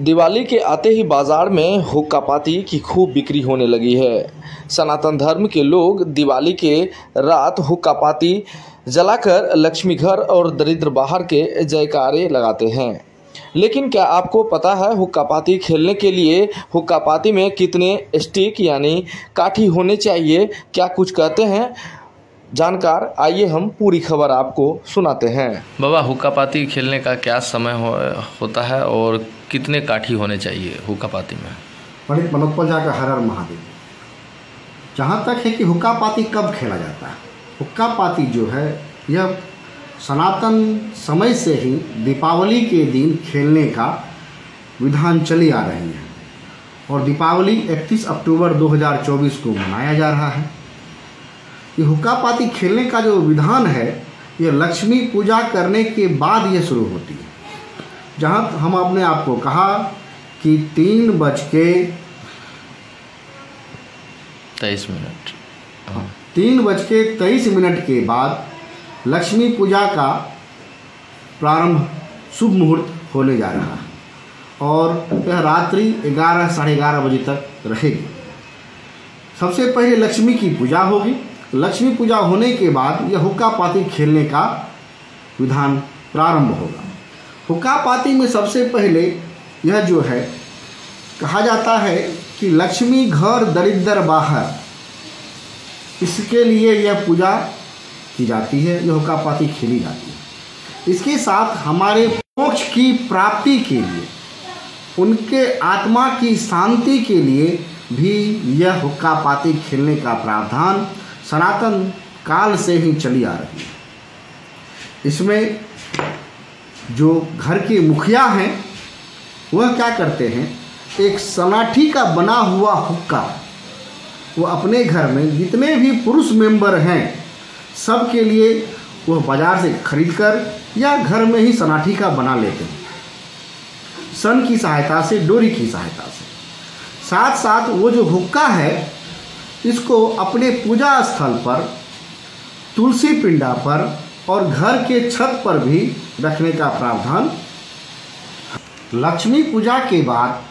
दिवाली के आते ही बाजार में हुक्का पाती की खूब बिक्री होने लगी है। सनातन धर्म के लोग दिवाली के रात हुक्का पाती जलाकर लक्ष्मी घर और दरिद्र बाहर के जयकारे लगाते हैं। लेकिन क्या आपको पता है हुक्का पाती खेलने के लिए हुक्का पाती में कितने स्टिक यानी काठी होने चाहिए? क्या कुछ कहते हैं जानकार, आइए हम पूरी खबर आपको सुनाते हैं। बाबा, हुक्का पाती खेलने का क्या समय होता है और कितने काठी होने चाहिए हुक्का पाती में? पंडित मनोज झा का हर हर महादेव। जहाँ तक है कि हुक्का पाती कब खेला जाता है, हुक्का पाती जो है यह सनातन समय से ही दीपावली के दिन खेलने का विधान चली आ रही है और दीपावली 31 अक्टूबर 2024 को मनाया जा रहा है। ये हुक्का पाती खेलने का जो विधान है ये लक्ष्मी पूजा करने के बाद ये शुरू होती है। जहाँ हम अपने आप को कहा कि 3:23 के बाद लक्ष्मी पूजा का प्रारंभ शुभ मुहूर्त होने जा रहा है और यह रात्रि 11 साढ़े 11 बजे तक रहेगी। सबसे पहले लक्ष्मी की पूजा होगी। लक्ष्मी पूजा होने के बाद यह हुक्का पाती खेलने का विधान प्रारंभ होगा। हुक्का पाती में सबसे पहले यह जो है कहा जाता है कि लक्ष्मी घर दरिद्र बाहर, इसके लिए यह पूजा की जाती है, यह हुक्का पाती खेली जाती है। इसके साथ हमारे मोक्ष की प्राप्ति के लिए, उनके आत्मा की शांति के लिए भी यह हुक्का पाती खेलने का प्रावधान सनातन काल से ही चली आ रही है। इसमें जो घर के मुखिया हैं वह क्या करते हैं, एक सनाठी का बना हुआ हुक्का वो अपने घर में जितने भी पुरुष मेंबर हैं सब के लिए वह बाजार से खरीद कर या घर में ही सनाठी का बना लेते हैं, सन की सहायता से, डोरी की सहायता से। साथ साथ वो जो हुक्का है इसको अपने पूजा स्थल पर, तुलसी पिंडा पर और घर के छत पर भी रखने का प्रावधान। लक्ष्मी पूजा के बाद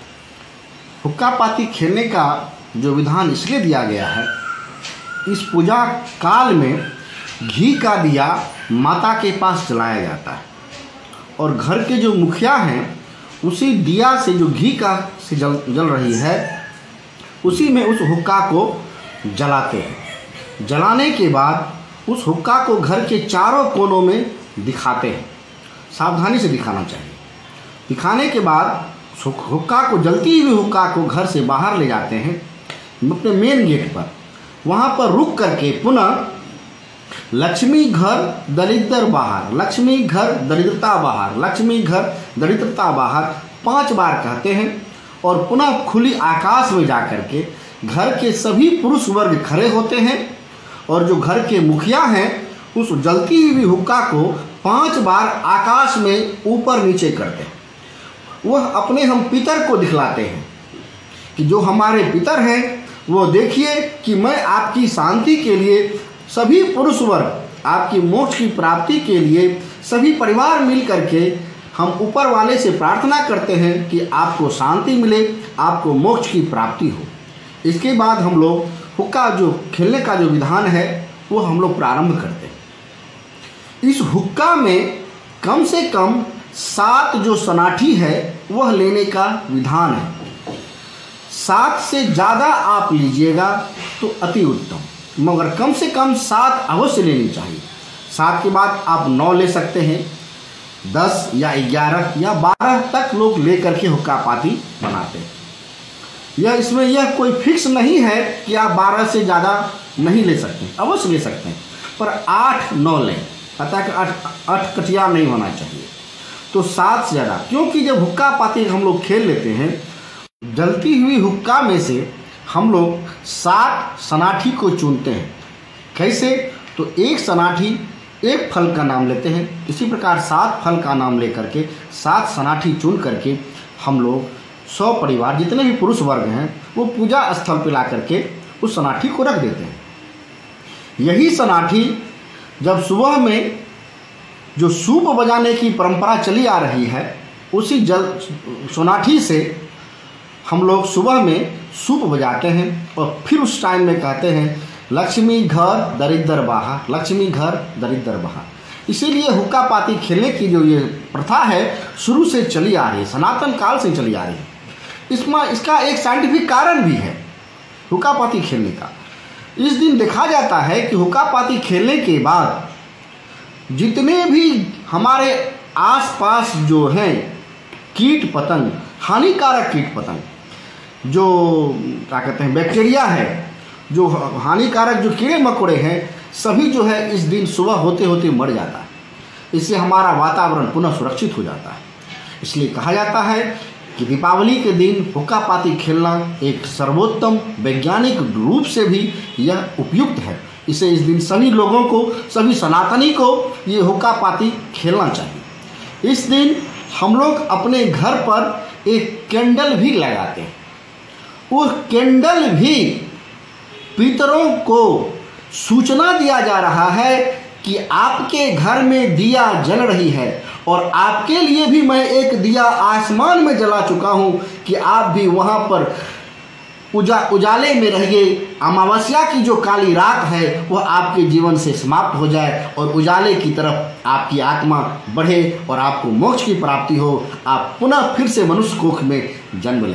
हुक्का पाती खेलने का जो विधान इसलिए दिया गया है, इस पूजा काल में घी का दिया माता के पास जलाया जाता है और घर के जो मुखिया हैं उसी दिया से जो घी का से जल रही है उसी में उस हुक्का को जलाते हैं। जलाने के बाद उस हुक्का को घर के चारों कोनों में दिखाते हैं। सावधानी से दिखाना चाहिए। दिखाने के बाद हुक्का को, जलती हुई हुक्का को घर से बाहर ले जाते हैं अपने मेन गेट पर। वहाँ पर रुक करके पुनः लक्ष्मी घर दरिद्र बाहर, लक्ष्मी घर दरिद्रता बाहर, लक्ष्मी घर दरिद्रता बाहर 5 बार कहते हैं और पुनः खुली आकाश में जा करके घर के सभी पुरुष वर्ग खड़े होते हैं और जो घर के मुखिया हैं उस जलती हुई हुक्का को 5 बार आकाश में ऊपर नीचे करते हैं। वह अपने हम पितर को दिखलाते हैं कि जो हमारे पितर हैं वो देखिए कि मैं आपकी शांति के लिए, सभी पुरुष वर्ग आपकी मोक्ष की प्राप्ति के लिए सभी परिवार मिल करके हम ऊपर वाले से प्रार्थना करते हैं कि आपको शांति मिले, आपको मोक्ष की प्राप्ति हो। इसके बाद हम लोग हुक्का जो खेलने का जो विधान है वो हम लोग प्रारंभ करते हैं। इस हुक्का में कम से कम 7 जो सनाठी है वह लेने का विधान है। 7 से ज़्यादा आप लीजिएगा तो अति उत्तम, मगर कम से कम 7 अवश्य लेनी चाहिए। 7 के बाद आप 9 ले सकते हैं, 10 या 11 या 12 तक लोग ले करके हुक्का पाती बनाते हैं। इसमें यह कोई फिक्स नहीं है कि आप 12 से ज़्यादा नहीं ले सकते, अवश्य ले सकते हैं, पर 8-9 लें। अतः कि 8 कटिया नहीं होना चाहिए। तो 7 से ज़्यादा, क्योंकि जब हुक्का पाती हम लोग खेल लेते हैं, जलती हुई हुक्का में से हम लोग 7 सनाठी को चुनते हैं। कैसे? तो एक सनाठी एक फल का नाम लेते हैं, इसी प्रकार 7 फल का नाम लेकर के 7 सनाठी चुन करके हम लोग 100 परिवार जितने भी पुरुष वर्ग हैं वो पूजा स्थल पर ला करके उस सनाठी को रख देते हैं। यही सनाठी जब सुबह में जो सूप बजाने की परंपरा चली आ रही है, उसी जल सोनाठी से हम लोग सुबह में सूप बजाते हैं और फिर उस टाइम में कहते हैं लक्ष्मी घर दरिद्र बाहा, लक्ष्मी घर दरिद्र बाहा। इसीलिए हुक्का पाती खेलने की जो ये प्रथा है शुरू से चली आ रही है, सनातन काल से चली आ रही है। इसका एक साइंटिफिक कारण भी है हुक्का पाती खेलने का। इस दिन देखा जाता है कि हुक्का पाती खेलने के बाद जितने भी हमारे आसपास जो हैं कीट पतंग, हानिकारक कीट पतंग, जो क्या कहते हैं बैक्टीरिया है, जो हानिकारक जो कीड़े मकोड़े हैं, सभी जो है इस दिन सुबह होते होते मर जाता है। इससे हमारा वातावरण पुनः सुरक्षित हो जाता है। इसलिए कहा जाता है कि दीपावली के दिन हुक्का पाती खेलना एक सर्वोत्तम वैज्ञानिक रूप से भी यह उपयुक्त है। इसे इस दिन सभी लोगों को, सभी सनातनी को ये हुक्का पाती खेलना चाहिए। इस दिन हम लोग अपने घर पर एक कैंडल भी लगाते हैं। वो कैंडल भी पितरों को सूचना दिया जा रहा है कि आपके घर में दिया जल रही है और आपके लिए भी मैं एक दिया आसमान में जला चुका हूं कि आप भी वहां पर उजाले में रहिए। अमावस्या की जो काली रात है वह आपके जीवन से समाप्त हो जाए और उजाले की तरफ आपकी आत्मा बढ़े और आपको मोक्ष की प्राप्ति हो, आप पुनः फिर से मनुष्य कोख में जन्म लें।